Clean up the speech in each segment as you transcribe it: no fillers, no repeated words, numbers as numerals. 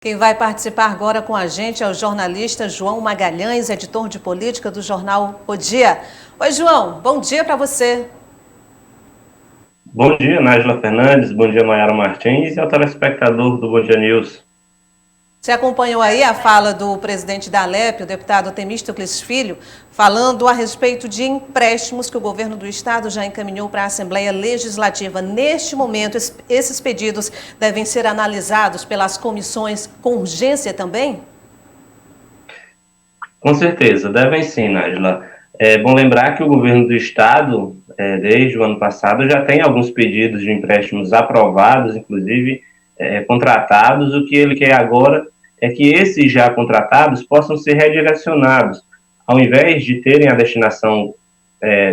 Quem vai participar agora com a gente é o jornalista João Magalhães, editor de política do jornal O Dia. Oi, João, bom dia para você. Bom dia, Nájila Fernandes, bom dia, Mayara Martins e ao telespectador do Bom Dia News. Você acompanhou aí a fala do presidente da Alep, o deputado Temístocles Filho, falando a respeito de empréstimos que o governo do estado já encaminhou para a Assembleia Legislativa. Neste momento, esses pedidos devem ser analisados pelas comissões com urgência também? Com certeza, devem sim, Nájila. É bom lembrar que o governo do estado, desde o ano passado, já tem alguns pedidos de empréstimos aprovados, inclusive contratados. O que ele quer agora é que esses já contratados possam ser redirecionados, ao invés de terem a destinação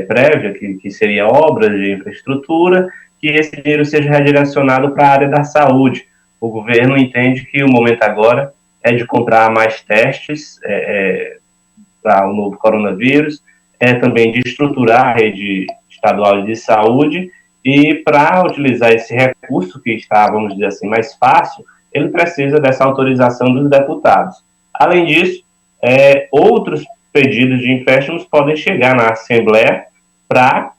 prévia, que seria obras de infraestrutura, que esse dinheiro seja redirecionado para a área da saúde. O governo entende que o momento agora é de comprar mais testes para o novo coronavírus, também de estruturar a rede estadual de saúde, e para utilizar esse recurso que está, vamos dizer assim, mais fácil, ele precisa dessa autorização dos deputados. Além disso, outros pedidos de empréstimos podem chegar na Assembleia para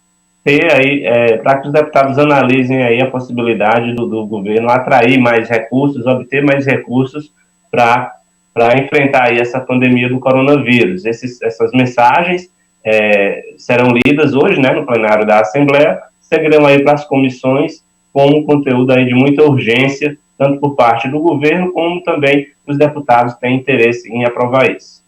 para que os deputados analisem aí a possibilidade do governo atrair mais recursos, obter mais recursos para enfrentar aí essa pandemia do coronavírus. Essas mensagens serão lidas hoje, né, no plenário da Assembleia, seguirão aí para as comissões com um conteúdo aí de muita urgência, tanto por parte do governo, como também os deputados têm interesse em aprovar isso.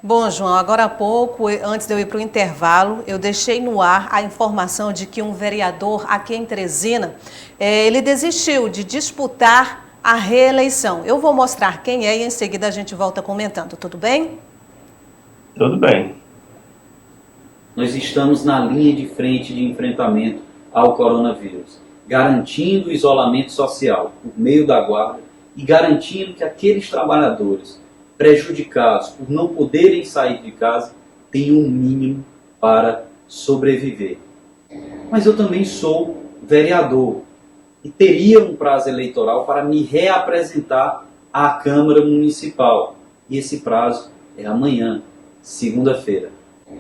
Bom, João, agora há pouco, antes de eu ir para o intervalo, eu deixei no ar a informação de que um vereador aqui em Teresina, ele desistiu de disputar a reeleição. Eu vou mostrar quem é e em seguida a gente volta comentando, tudo bem? Tudo bem. Nós estamos na linha de frente de enfrentamento ao coronavírus, garantindo o isolamento social por meio da guarda e garantindo que aqueles trabalhadores prejudicados por não poderem sair de casa tenham um mínimo para sobreviver. Mas eu também sou vereador e teria um prazo eleitoral para me reapresentar à Câmara Municipal. E esse prazo é amanhã, segunda-feira.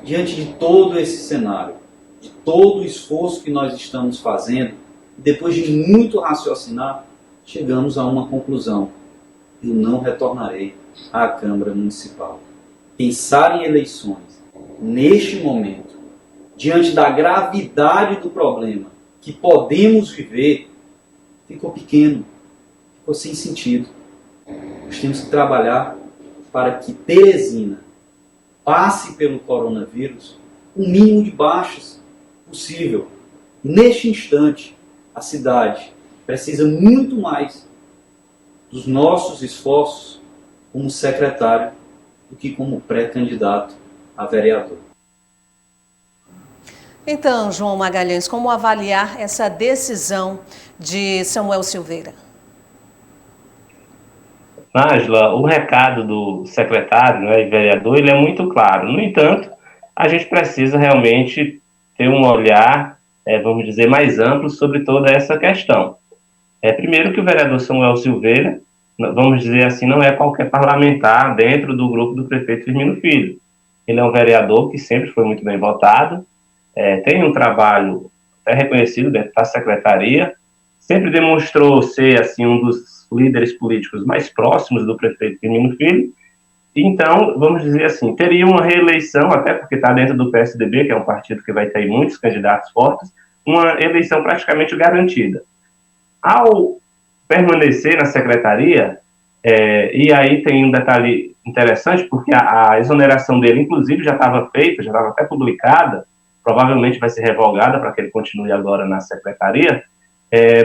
Diante de todo esse cenário, de todo o esforço que nós estamos fazendo, depois de muito raciocinar, chegamos a uma conclusão: eu não retornarei à Câmara Municipal. Pensar em eleições neste momento, diante da gravidade do problema que podemos viver, ficou pequeno, ficou sem sentido. Nós temos que trabalhar para que Teresina passe pelo coronavírus o mínimo de baixas possível. Neste instante, a cidade precisa muito mais dos nossos esforços como secretário do que como pré-candidato a vereador. Então, João Magalhães, como avaliar essa decisão de Samuel Silveira? Nájila, o recado do secretário, né, e vereador, ele é muito claro. No entanto, a gente precisa realmente ter um olhar, vamos dizer, mais amplo sobre toda essa questão. Primeiro que o vereador Samuel Silveira, vamos dizer assim, não é qualquer parlamentar dentro do grupo do prefeito Firmino Filho. Ele é um vereador que sempre foi muito bem votado, tem um trabalho reconhecido dentro da secretaria, sempre demonstrou ser assim um dos líderes políticos mais próximos do prefeito Firmino Filho. Então, vamos dizer assim, teria uma reeleição, até porque está dentro do PSDB, que é um partido que vai ter muitos candidatos fortes, uma eleição praticamente garantida. Ao permanecer na secretaria, e aí tem um detalhe interessante, porque a exoneração dele, inclusive, já estava feita, já estava até publicada, provavelmente vai ser revogada para que ele continue agora na secretaria,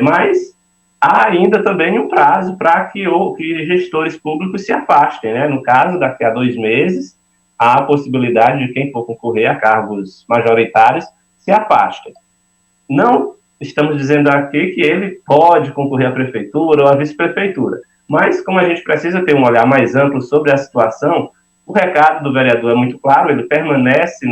mas há ainda também um prazo para que gestores públicos se afastem, né? No caso, daqui a 2 meses, há a possibilidade de quem for concorrer a cargos majoritários se afastem. Não estamos dizendo aqui que ele pode concorrer à prefeitura ou à vice-prefeitura, mas como a gente precisa ter um olhar mais amplo sobre a situação, o recado do vereador é muito claro, ele permanece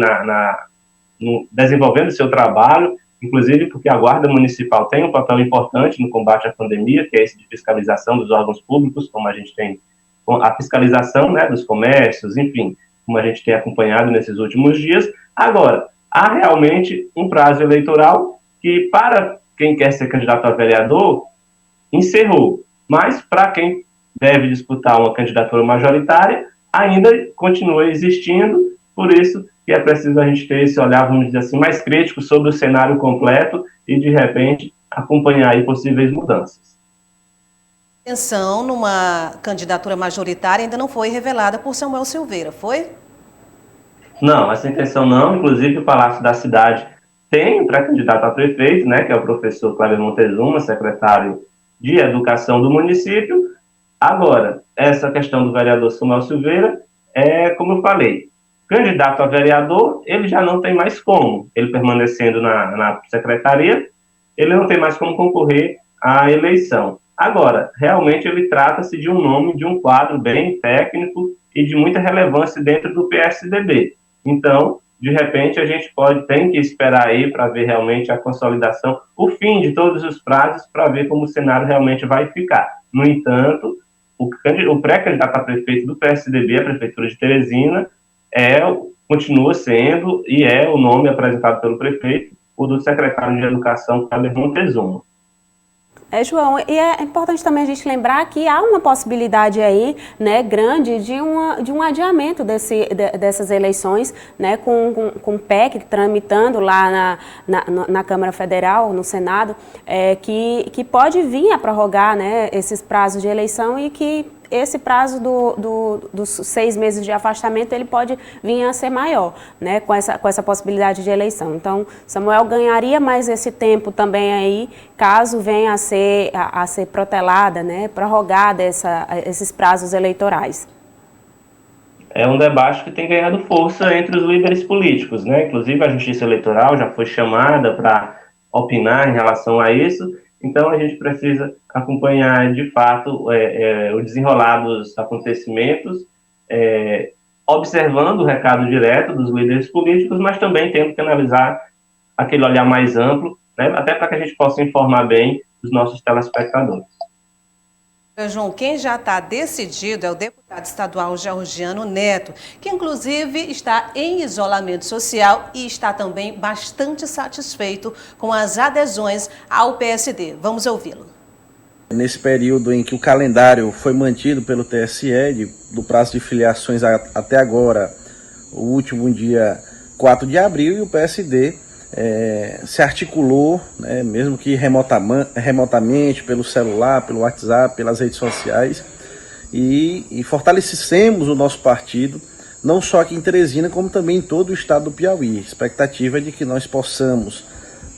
desenvolvendo seu trabalho, inclusive porque a Guarda Municipal tem um papel importante no combate à pandemia, que é esse de fiscalização dos órgãos públicos, como a gente tem a fiscalização, né, dos comércios, enfim, como a gente tem acompanhado nesses últimos dias. Agora, há realmente um prazo eleitoral que, para quem quer ser candidato a vereador, encerrou, mas para quem deve disputar uma candidatura majoritária, ainda continua existindo, por isso que é preciso a gente ter esse olhar, vamos dizer assim, mais crítico sobre o cenário completo e, de repente, acompanhar aí possíveis mudanças. A intenção numa candidatura majoritária ainda não foi revelada por Samuel Silveira, foi? Não, essa intenção não, inclusive o Palácio da Cidade tem um pré-candidato a prefeito, né, que é o professor Cláudio Montezuma, secretário de Educação do município. Agora, essa questão do vereador Samuel Silveira é, como eu falei, candidato a vereador, ele já não tem mais como, ele permanecendo na secretaria, ele não tem mais como concorrer à eleição. Agora, realmente ele trata-se de um nome, de um quadro bem técnico e de muita relevância dentro do PSDB. Então, de repente, a gente tem que esperar aí para ver realmente a consolidação, o fim de todos os prazos, para ver como o cenário realmente vai ficar. No entanto, o pré-candidato a prefeito do PSDB, a Prefeitura de Teresina, continua sendo e é o nome apresentado pelo prefeito, o do secretário de Educação, Cláudio Montezuma. João, e é importante também a gente lembrar que há uma possibilidade aí, né, grande de um adiamento dessas eleições, né, com o PEC tramitando lá na Câmara Federal, no Senado, que pode vir a prorrogar, né, esses prazos de eleição e que esse prazo dos 6 meses de afastamento, ele pode vir a ser maior, né, com essa possibilidade de eleição. Então, Samuel ganharia mais esse tempo também aí, caso venha a ser protelada, né, prorrogada esses prazos eleitorais. É um debate que tem ganhado força entre os líderes políticos, né? Inclusive a Justiça Eleitoral já foi chamada para opinar em relação a isso. Então, a gente precisa acompanhar, de fato, o desenrolar dos acontecimentos, observando o recado direto dos líderes políticos, mas também tendo que analisar aquele olhar mais amplo, né, até para que a gente possa informar bem os nossos telespectadores. João, quem já está decidido é o deputado estadual Georgiano Neto, que inclusive está em isolamento social e está também bastante satisfeito com as adesões ao PSD. Vamos ouvi-lo. Nesse período em que o calendário foi mantido pelo TSE, do prazo de filiações até agora, o último dia 4 de abril, e o PSD se articulou, né, mesmo que remotamente, pelo celular, pelo WhatsApp, pelas redes sociais, e fortalecemos o nosso partido, não só aqui em Teresina, como também em todo o estado do Piauí. A expectativa é de que nós possamos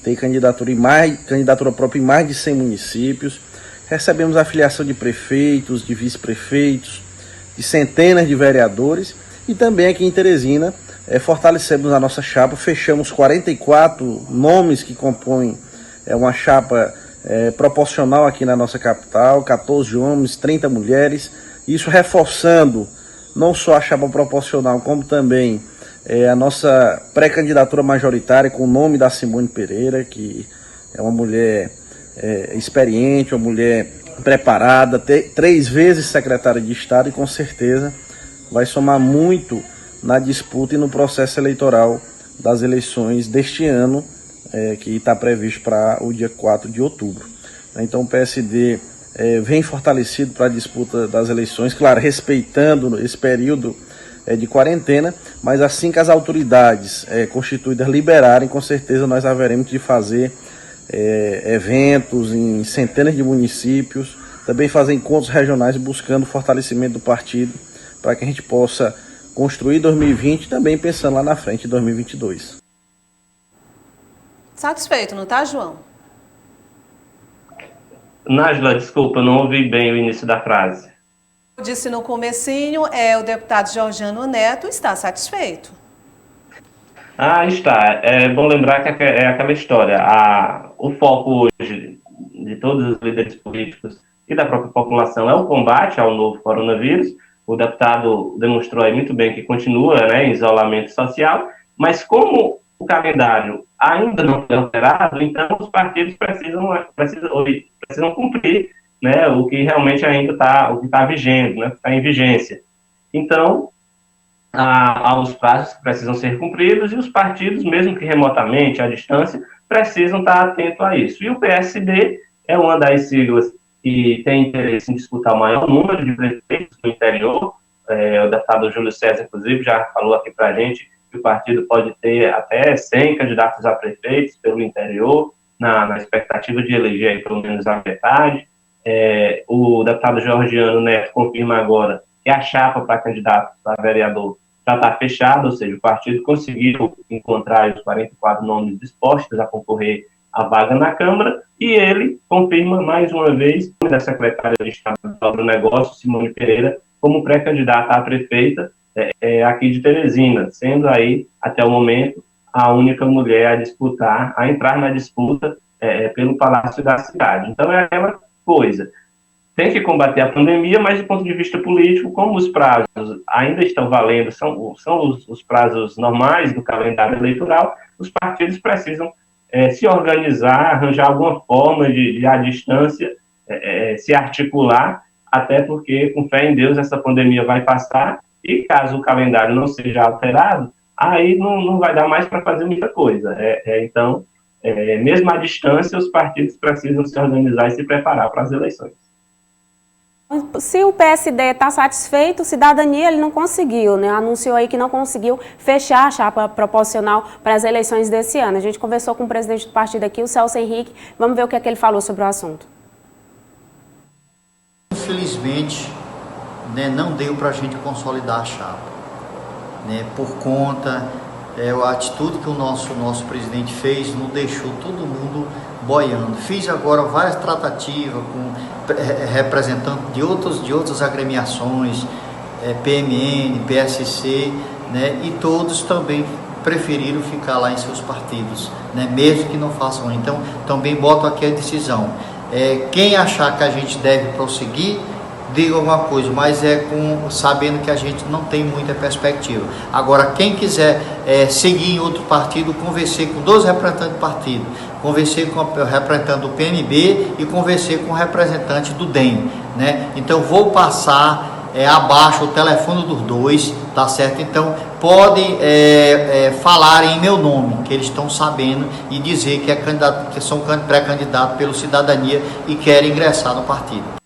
ter candidatura própria em mais de 100 municípios. Recebemos a afiliação de prefeitos, de vice-prefeitos, de centenas de vereadores, e também aqui em Teresina, fortalecemos a nossa chapa, fechamos 44 nomes que compõem uma chapa proporcional aqui na nossa capital, 14 homens, 30 mulheres, isso reforçando não só a chapa proporcional, como também a nossa pré-candidatura majoritária com o nome da Simone Pereira, que é uma mulher experiente, uma mulher preparada, 3 vezes secretária de Estado, e com certeza vai somar muito na disputa e no processo eleitoral das eleições deste ano, que está previsto para o dia 4 de outubro. Então o PSD vem fortalecido para a disputa das eleições, claro, respeitando esse período de quarentena, mas assim que as autoridades constituídas liberarem, com certeza nós haveremos de fazer eventos em centenas de municípios, também fazer encontros regionais buscando o fortalecimento do partido, para que a gente possa construir 2020, também pensando lá na frente em 2022. Satisfeito, não tá, João? Nájila, desculpa, não ouvi bem o início da frase. Eu disse no comecinho, o deputado Georgiano Neto está satisfeito. Está. É bom lembrar que é aquela história. O foco hoje de todos os líderes políticos e da própria população é o combate ao novo coronavírus. O deputado demonstrou aí muito bem que continua, né, em isolamento social, mas como o calendário ainda não foi alterado, então os partidos precisam cumprir, né, o que realmente ainda está vigente, né, o que está em vigência. Então, há os prazos que precisam ser cumpridos e os partidos, mesmo que remotamente, à distância, precisam estar atentos a isso. E o PSD é uma das siglas que tem interesse em disputar o maior número de prefeitos do interior. O deputado Júlio César, inclusive, já falou aqui para a gente que o partido pode ter até 100 candidatos a prefeitos pelo interior, na expectativa de eleger aí pelo menos a metade. O deputado Georgiano Neto confirma agora que a chapa para candidato a vereador já está fechada, ou seja, o partido conseguiu encontrar os 44 nomes dispostos a concorrer à vaga na Câmara, e ele confirma mais uma vez o nome da secretária de Estado do Agronegócio, Simone Pereira, como pré-candidata a prefeita aqui de Teresina, sendo aí, até o momento, a única mulher a entrar na disputa pelo Palácio da Cidade. Então, é aquela coisa. Tem que combater a pandemia, mas do ponto de vista político, como os prazos ainda estão valendo, são os prazos normais do calendário eleitoral, os partidos precisam se organizar, arranjar alguma forma de à distância, se articular, até porque, com fé em Deus, essa pandemia vai passar, e caso o calendário não seja alterado, aí não vai dar mais para fazer muita coisa. Então, mesmo à distância, os partidos precisam se organizar e se preparar para as eleições. Se o PSD está satisfeito, Cidadania ele não conseguiu, né? Anunciou aí que não conseguiu fechar a chapa proporcional para as eleições desse ano. A gente conversou com o presidente do partido aqui, o Celso Henrique. Vamos ver o que é que ele falou sobre o assunto. Infelizmente, né, não deu para a gente consolidar a chapa, né? Por conta a atitude que o nosso presidente fez, não deixou todo mundo boiando. Fiz agora várias tratativas com representantes de outras agremiações, PMN, PSC, né, e todos também preferiram ficar lá em seus partidos, né, mesmo que não façam. Então, também boto aqui a decisão. Quem achar que a gente deve prosseguir, diga alguma coisa, mas sabendo que a gente não tem muita perspectiva. Agora, quem quiser seguir em outro partido, conversei com 2 representantes do partido, conversei com o representante do PMB e conversei com o representante do DEM, né? Então, vou passar abaixo o telefone dos 2, tá certo? Então, podem falar em meu nome, que eles estão sabendo, e dizer que são pré-candidatos pelo Cidadania e querem ingressar no partido.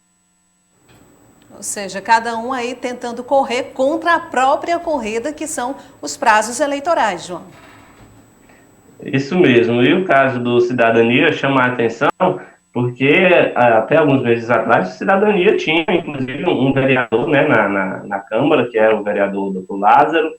Ou seja, cada um aí tentando correr contra a própria corrida, que são os prazos eleitorais, João. Isso mesmo. E o caso do Cidadania chama a atenção porque até alguns meses atrás o Cidadania tinha, inclusive, um vereador, né, na Câmara, que era o vereador Dr. Lázaro,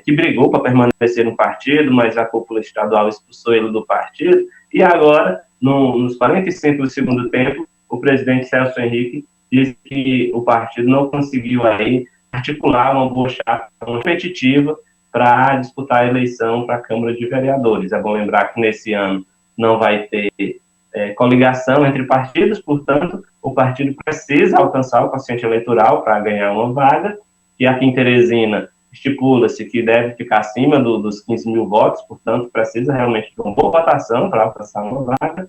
que brigou para permanecer no partido, mas a cúpula estadual expulsou ele do partido, e agora, nos 45 do segundo tempo, o presidente Celso Henrique disse que o partido não conseguiu aí articular uma boa chapa competitiva para disputar a eleição para a Câmara de Vereadores. É bom lembrar que nesse ano não vai ter coligação entre partidos, portanto, o partido precisa alcançar o quociente eleitoral para ganhar uma vaga, e aqui em Teresina estipula-se que deve ficar acima dos 15 mil votos, portanto, precisa realmente de uma boa votação para alcançar uma vaga.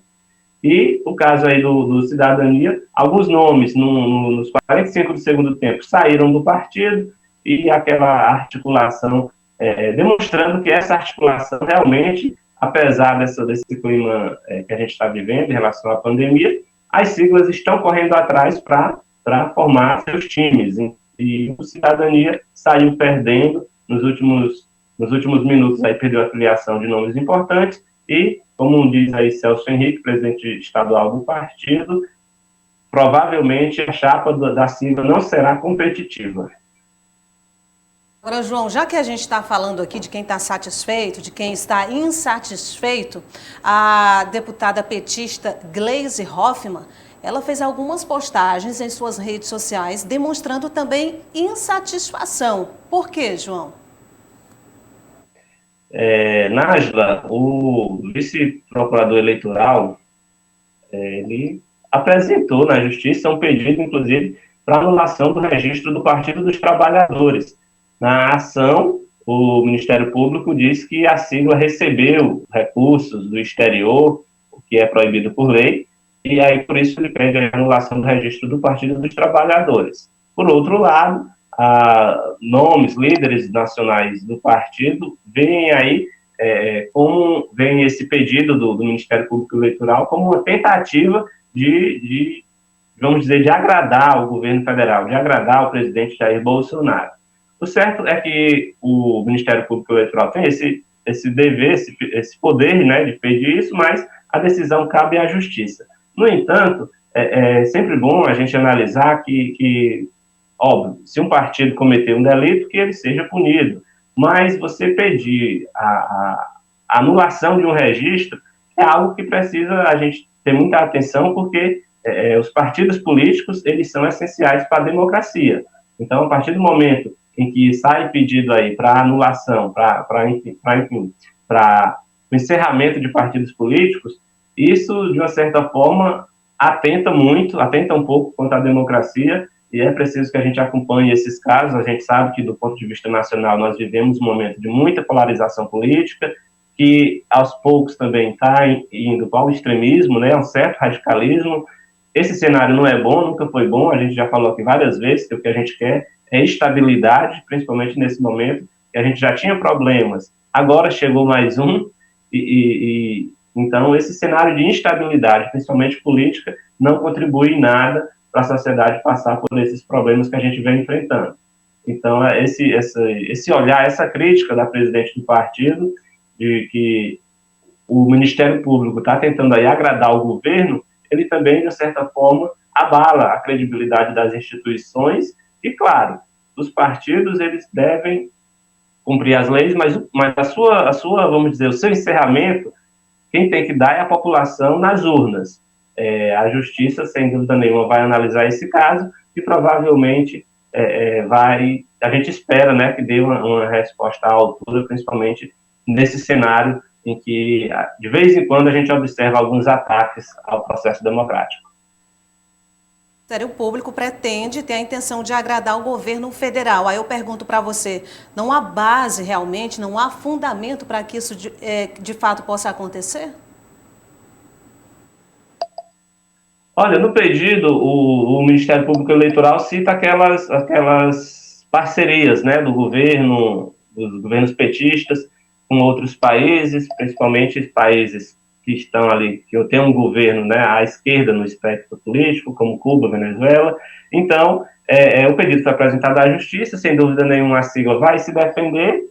E o caso aí do Cidadania, alguns nomes nos 45 do segundo tempo saíram do partido, e aquela articulação, demonstrando que essa articulação realmente, apesar desse clima que a gente está vivendo em relação à pandemia, as siglas estão correndo atrás para formar seus times. E o Cidadania saiu perdendo nos últimos minutos, aí perdeu a filiação de nomes importantes, e, como diz aí Celso Henrique, presidente estadual do partido, provavelmente a chapa da sigla não será competitiva. Agora, João, já que a gente está falando aqui de quem está satisfeito, de quem está insatisfeito, a deputada petista Gleisi Hoffmann, ela fez algumas postagens em suas redes sociais demonstrando também insatisfação. Por quê, João? Nájila, o vice-procurador eleitoral, ele apresentou na Justiça um pedido, inclusive, para anulação do registro do Partido dos Trabalhadores. Na ação, o Ministério Público diz que a sigla recebeu recursos do exterior, o que é proibido por lei, e aí por isso ele pede a anulação do registro do Partido dos Trabalhadores. Por outro lado, nomes, líderes nacionais do partido veem aí como vem esse pedido do Ministério Público Eleitoral como uma tentativa vamos dizer, de agradar o governo federal, de agradar o presidente Jair Bolsonaro. O certo é que o Ministério Público Eleitoral tem esse dever, esse poder, né, de pedir isso, mas a decisão cabe à Justiça. No entanto, é sempre bom a gente analisar que, óbvio, se um partido cometer um delito, que ele seja punido, mas você pedir a anulação de um registro é algo que precisa a gente ter muita atenção, porque os partidos políticos, eles são essenciais para a democracia. Então, a partir do momento em que sai pedido aí para anulação, para o encerramento de partidos políticos, isso, de uma certa forma, atenta um pouco contra a democracia, e é preciso que a gente acompanhe esses casos. A gente sabe que, do ponto de vista nacional, nós vivemos um momento de muita polarização política, que aos poucos também está indo para o extremismo, né, um certo radicalismo. Esse cenário não é bom, nunca foi bom, a gente já falou aqui várias vezes que o que a gente quer é estabilidade, principalmente nesse momento, que a gente já tinha problemas, agora chegou mais um, então esse cenário de instabilidade, principalmente política, não contribui em nada para a sociedade passar por esses problemas que a gente vem enfrentando. Então, esse olhar, essa crítica da presidente do partido, de que o Ministério Público está tentando aí agradar o governo, ele também, de certa forma, abala a credibilidade das instituições e, claro, os partidos, eles devem cumprir as leis, mas a sua, vamos dizer, o seu encerramento, quem tem que dar é a população nas urnas. A Justiça, sem dúvida nenhuma, vai analisar esse caso e provavelmente a gente espera, né, que dê uma resposta à altura, principalmente nesse cenário em que, de vez em quando, a gente observa alguns ataques ao processo democrático. O Ministério Público pretende ter a intenção de agradar o governo federal. Aí eu pergunto para você, não há base realmente, não há fundamento para que isso de fato possa acontecer? Olha, no pedido, o Ministério Público Eleitoral cita aquelas parcerias, né, dos governos petistas com outros países, principalmente países que estão ali, que tem um governo, né, à esquerda no espectro político, como Cuba, Venezuela. Então, o pedido foi apresentado à Justiça, sem dúvida nenhuma a sigla vai se defender.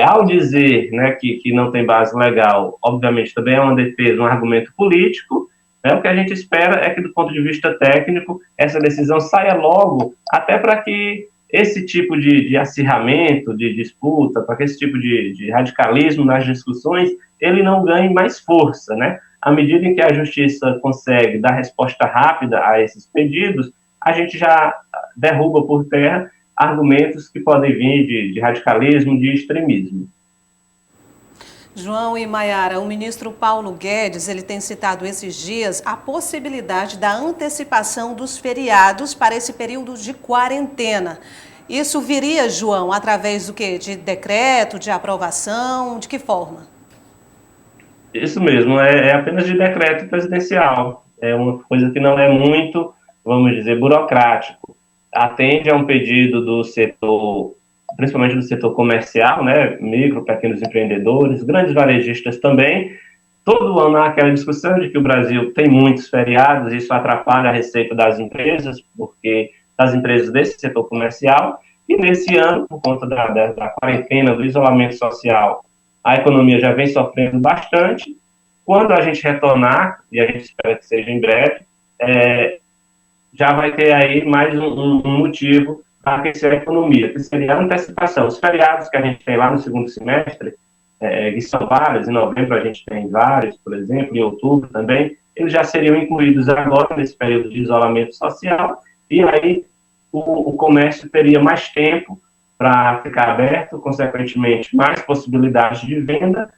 Ao dizer, né, que não tem base legal, obviamente também é uma defesa, um argumento político. O que a gente espera é que, do ponto de vista técnico, essa decisão saia logo, até para que esse tipo de acirramento, de disputa, para que esse tipo de radicalismo nas discussões, ele não ganhe mais força, né? À medida em que a Justiça consegue dar resposta rápida a esses pedidos, a gente já derruba por terra argumentos que podem vir de radicalismo, de extremismo. João e Maiara, o ministro Paulo Guedes, ele tem citado esses dias a possibilidade da antecipação dos feriados para esse período de quarentena. Isso viria, João, através do quê? De decreto, de aprovação, de que forma? Isso mesmo, é apenas de decreto presidencial. É uma coisa que não é muito, vamos dizer, burocrático. Atende a um pedido do setor, principalmente do setor comercial, né, micro, pequenos empreendedores, grandes varejistas também. Todo ano há aquela discussão de que o Brasil tem muitos feriados, isso atrapalha a receita das empresas, porque das empresas desse setor comercial, e nesse ano, por conta da quarentena, do isolamento social, a economia já vem sofrendo bastante. Quando a gente retornar, e a gente espera que seja em breve, já vai ter aí mais um motivo para aquecer a economia, que seria a antecipação. Os feriados que a gente tem lá no segundo semestre, que são vários, em novembro a gente tem vários, por exemplo, em outubro também, eles já seriam incluídos agora nesse período de isolamento social, e aí o comércio teria mais tempo para ficar aberto, consequentemente mais possibilidades de venda,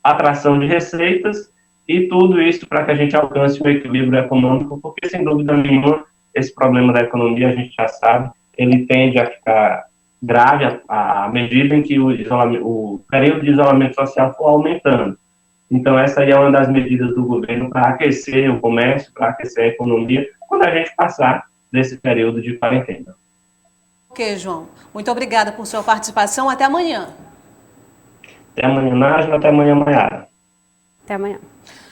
atração de receitas, e tudo isso para que a gente alcance um equilíbrio econômico, porque sem dúvida nenhuma esse problema da economia, a gente já sabe, ele tende a ficar grave à medida em que o período de isolamento social for aumentando. Então, essa aí é uma das medidas do governo para aquecer o comércio, para aquecer a economia, quando a gente passar desse período de quarentena. Ok, João. Muito obrigada por sua participação. Até amanhã. Até amanhã, Nájila. Até amanhã, Maiara. Até amanhã.